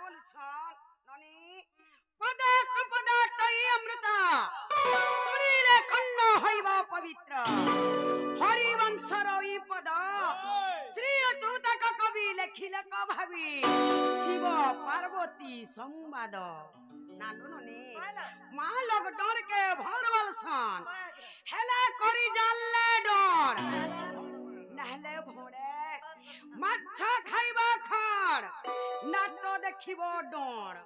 बोलुछन ननी पदक पदार्थई अमृत सुनिले खन्न होइबा पवित्र हरिवंशर ई पद श्री अच्युतक कवि लेखिले क भाबी शिव पार्वती संवाद नानु ननी मा लोग डर के भरवलसन हेला करी जाले डर नहले भोरे माछा खाइबा खाड़ नाट देखिबो डर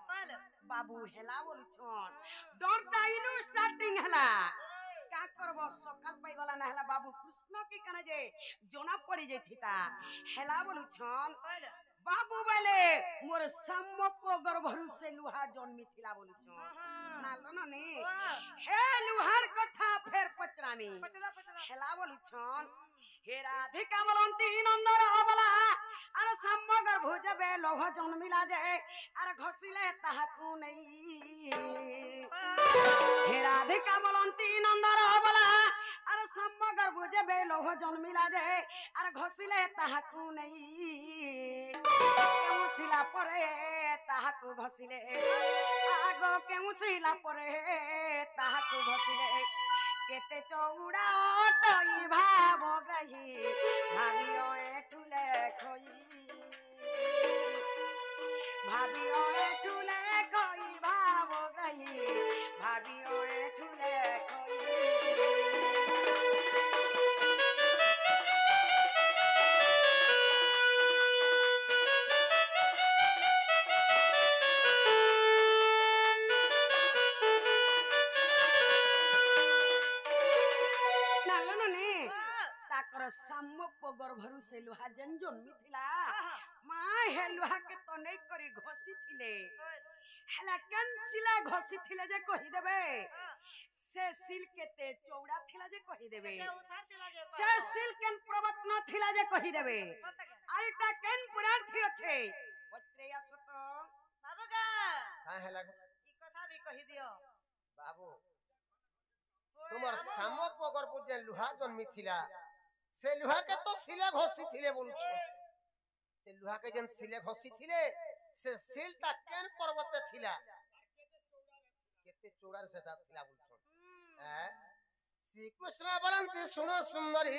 बाबू हेला बोलुछन डरटा इनु स्टार्टिंग हला का करबो सकाल पाई गला ना हला बाबू कृष्ण की कने जे जोना पड़ी जैथिता हेला बोलुछन बाबू बोले मोर सम्मप गर्भरु से लुहा जन्मी थिला बोलुछन नालो ननी हे लुहार कथा फेर पचरामी हेला बोलुछन हे राधिका बोलंती नंदर अबला अरे सम्म गर्भ जबे लोह जन्मिला जे अरे घसिले ताहाकु नै हे राधिका बोलंती नंदर अबला अरे सम्म गर्भ जबे लोह जन्मिला जे अरे घसिले ताहाकु नै केउसिला परे ताहाकु घसिले आगो केउसिला परे ताहाकु घसिले केते चौड़ा तई भाव गही भाबियो एठुले खोई भाबियो एठुले खोई भाव गही भाबियो एठुले खोई सम्मप गर्भरु से लुहा जन्मी थिला मां हे लुहा के तने करी घसी थिले हला कंसिला घसी थिले जे कहि देबे से सिल केते चौड़ा थिला जे कहि देबे से सिल केन पर्वत न थिला जे कहि देबे आइटा केन पुराण थी अछि पत्रे आसत बाबू का का हेला ई कथा भी कहि दियो बाबू तुमर सम्मप गर्भ जे लुहा जन्मी थिला से लुहा के तो सिले घसी थिले बोलु से लुहा के जन सिले घसी थिले से सिलटा केन पर्वत थिला केते चौड़ा से था थिला बोलु श्री कृष्ण बोलंती सुनो सुंदरी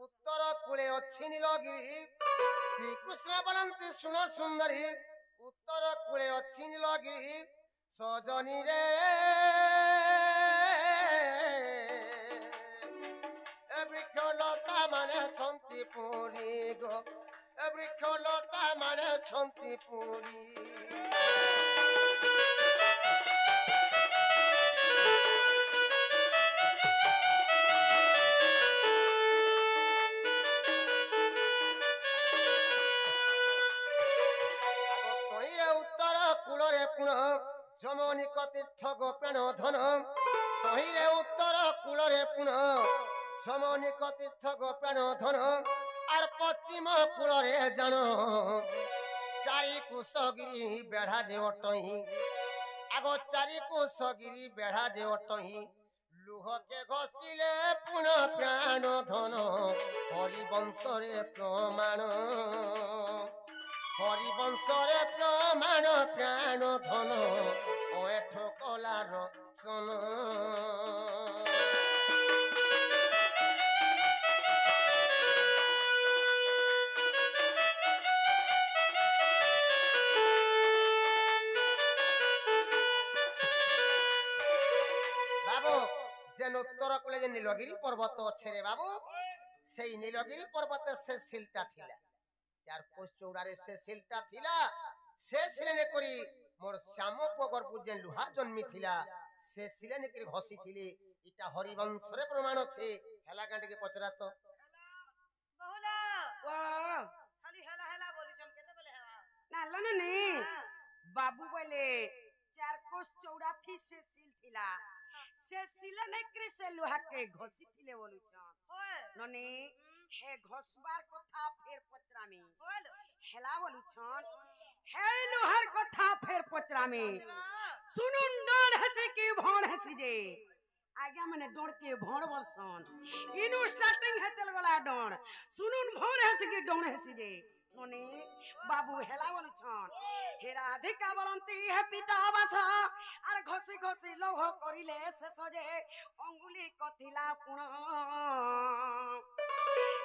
उत्तर कूले अछि नीलगिरी श्री कृष्ण बोलंती सुनो सुंदरी उत्तर कूले अछि नीलगिरी सजनी रे वृक्षलता माने छंती पुरी गो वृक्षलता माने छंती पुरी तोईरे उत्तर कूलरे पुण जमनिक तीर्थ गोपेण धन तोईरे उत्तर कूलरे पुण समनिक तीर्थ गोपेण धन आर पश्चिम कूलरे जान चारि कुशगिरी बेढ़ा जे अटही आगो चारि कुशगिरी बेढ़ा जे अटही लुह के घसिले पुन प्राण धन हरिवंशरे प्रमाण हरिवंशरे प्रमाण प्राण धन ओठ कलार सन उत्तर कूले जे नीलगिरी पर्वत अच्छे रे बाबू से नीलगिरी पर्वत से सिलटा थिला चार कोस चौड़ारे से सिलटा थिला से सिले ने करी मोर श्यामप गर्भ जे लुहा जन्मी थिला से सिले ने करी घसी थिली इटा हरिवंश रे प्रमाण छे हेला कांटे के पचरा तो बहुला वाह खाली हेला हेला बोलिसन केते बेले हेवा ना लो ने बाबू बोले चार कोस चौड़ा थी से सिल थिला से सिले नै करे से लोहा के घसी थिले बोलुछन ननी हे घसबार कथा फेर पचरामी हेला बोलुछन हे लोहार कथा फेर पचरामी सुनुन डर हसी की भण हसी जे आगे मने डर के भण बरसन इनु स्टार्टिंग हेतल गला डर सुनुन भण हसी की डर हसी जे ननी बाबू हेला बोलुछन হে রাধিকা বলন্তি হে পিতা বাস আর ঘষি ঘষি লৌহ করিলে শেষ যে অঙ্গুলি কথিলা পুণ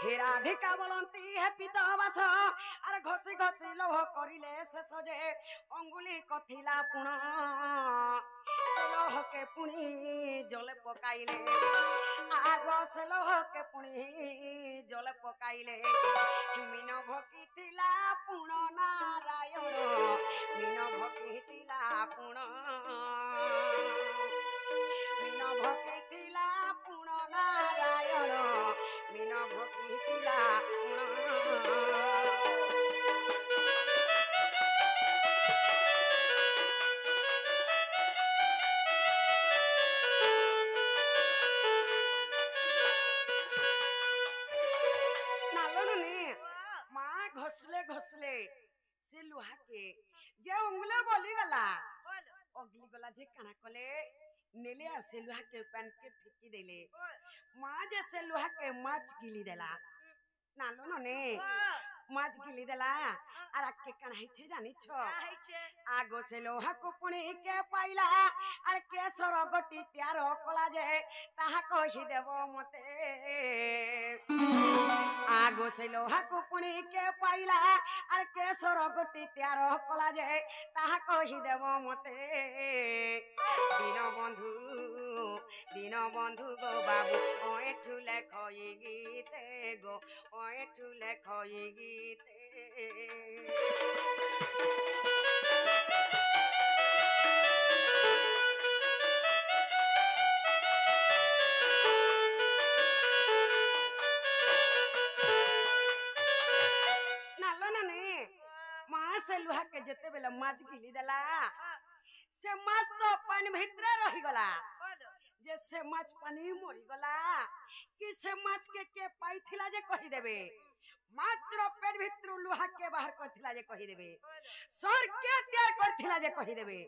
হে রাধিকা বলন্তি হে পিতা বাস আর ঘষি ঘষি লৌহ করিলে শেষ যে অঙ্গুলি কথিলা পুণ সে লৌহকে পুনি জলে পকাইলে আগ সে লৌহকে পুনি জলে পকাইলে মিন ভকিଥିଲା পুণ নারায়ণ মিন ভকিଥିଲା পুণ মিন ভকিଥିଲା পুণ নারায়ণ মিন ভকিଥିଲା পুণ घसले घसले से लुहा के जे उंगले बोली गला अगली गला जे काना कले नेले आ से लुहा के पेन के फेंकी देले मां जे से लुहा के माछ गिली देला नालो नने माछ गिली देला আর আকে কানা হইছে জানিছ আগো সে লোহা কুপুনি কে পাইলা আর কে সরগটি ત્યાર কলা যে তাহা কহি দেব মতে আগো সে লোহা কুপুনি কে পাইলা আর কে সরগটি ત્યાર কলা যে তাহা কহি দেব মতে দীনবন্ধু গো বাবু ওইঠু লেখই গীতে গো ওইঠু লেখই গীতে से लुहा के जेते बेला माछ गिली देला से माछ तो पानी भितरे रही गला जे से माछ पानी मरी गला कि से माछ के पाई थिला जे कहि देबे माछ रो पेट भितरु लुहा के बाहर करथिला जे कहि देबे सर के तैयार करथिला जे कहि देबे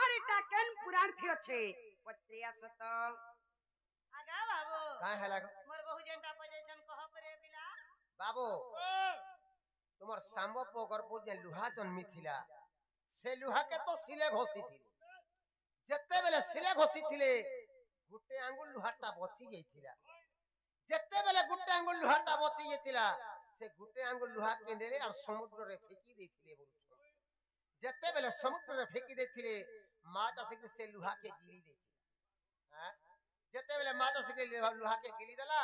आरिटा केन पुराण थी अछि पत्रिया सत आगा बाबू काहे हला मोर बहु जेंटा पोजीशन कह करे बिला बाबू तुमर सांबो पोगरपुर जे लुहा जन्मी थिला से लुहा के तो सिले घोसी थिले जत्ते बेले सिले घोसी थिले गुटे आंगुल लुहाटा बची जाइथिला जत्ते बेले गुटे आंगुल लुहाटा बची जाइथिला से गुटे आंगुल लुहा के नेले और समुद्र रे फेंकी देथिले बोलु जत्ते बेले समुद्र रे फेंकी देथिले माटा से लुहा के गिरी देथिला हां जत्ते बेले माटा से लुहा के गिरी देला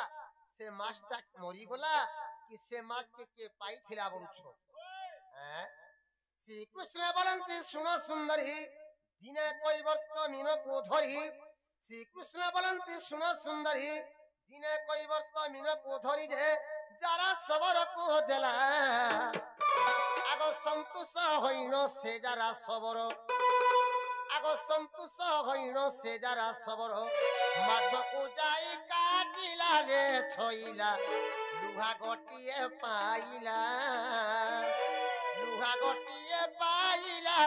से मास्टा मरी गला कि से माछ के पाई थिला बोलु हैं श्री कृष्ण बोलंती सुनो सुंदरी दिने कोई वर्त मीन को धरी श्री कृष्ण बोलंती सुनो सुंदरी दिने कोई वर्त मीन को धरी जे जरा सबर को देला आगो संतोष होइनो से जरा सबर आगो संतोष होइनो से जरा सबर माछ को जाई काटिला रे छोइला लुहा गोटिए पाइला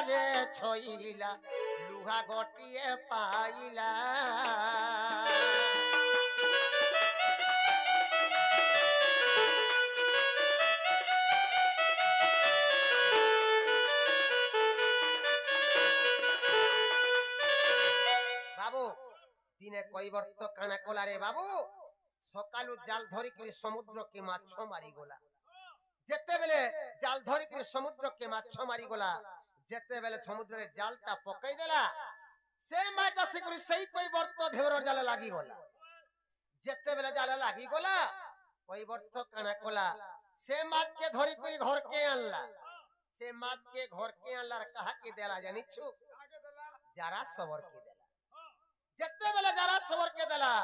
रे छोइला लुहा गोटिए पाइला बाबू दिने कोई वर्त काना कोला रे बाबू सकालू जाल धरी के समुद्र के माछ मारी गला जेते बेले जाल धरी के समुद्र के माछ मारी गला जेते बेले समुद्र रे जालटा पकई देला से माछ से करी सही कोई वर्त ढेर जाल लागी गला जेते बेले जाल लागी गला कोई वर्त काना कोला से माछ के धरी करी घर के आनला से माछ के घर के आनला कहा के देला जानि छु जरा सबर के देला जेते बेले जरा सबर के देला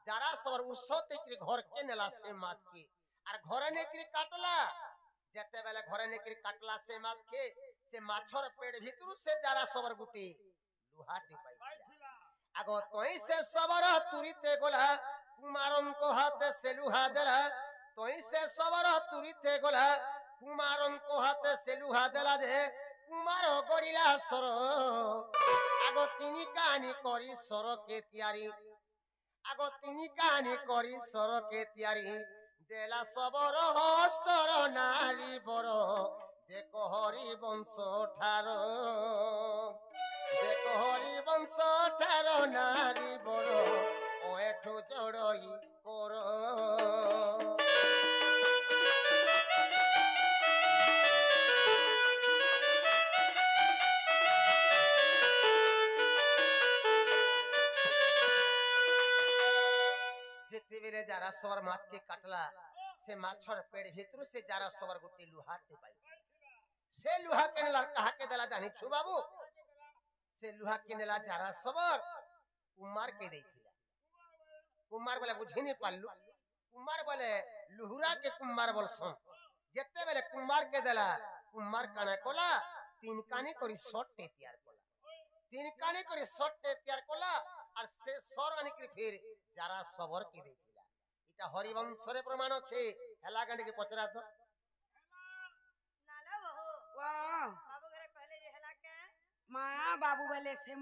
जरा सबर उसते के घर के नेला से माछ के और घरे ने के काटला जेते बेले घरे ने के काटला से माछ के से माछर पेट भीतर से जरा सबर गुटी लुहाटी पाइला आगो तोई से सबर तुरीते गोला कुमारम को हाथ से लुहा देला तोई से सबर तुरीते गोला कुमारम को हाथ से लुहा देला जे कुमार गड़िला सर आगो तिनी कहानी करी सर के तैयारी आगो तिनी कहानी करी सर के तैयारी देला सबर हस्तर नारी बर देखो हरि वंश ठारो देखो हरि वंश ठारो नारी बरो ओ एठो जड़ई करो যেতেবেলে যারা সবার মাছকে কাটলা সে মাছর পেট ভিতর সে যারা সবার গোটে লুহাতে পাই সে লুহা কেনেলার কাহাকে দেলা জানিছু বাবু সে লুহা কেনেলা যারা সবার কুমার কে দেইছিলা কুমার বলে বুঝিনি পারলু কুমার বলে লুহুরা কে কুমার বলছন যেতেবেলে কুমার কে দেলা কুমার কানে কলা তিন কানে করি শটে তৈয়ার কলা তিন কানে করি শটে তৈয়ার কলা আর সে সর আনিকি ফির যারা সবর কে দেইছিলা এটা হরিবংশরে প্রমাণ আছে হেলা গান্ডি পচরা তো नाला बहू वाह बाबू घरे कहले जे हेला के माँ बाबू बोले से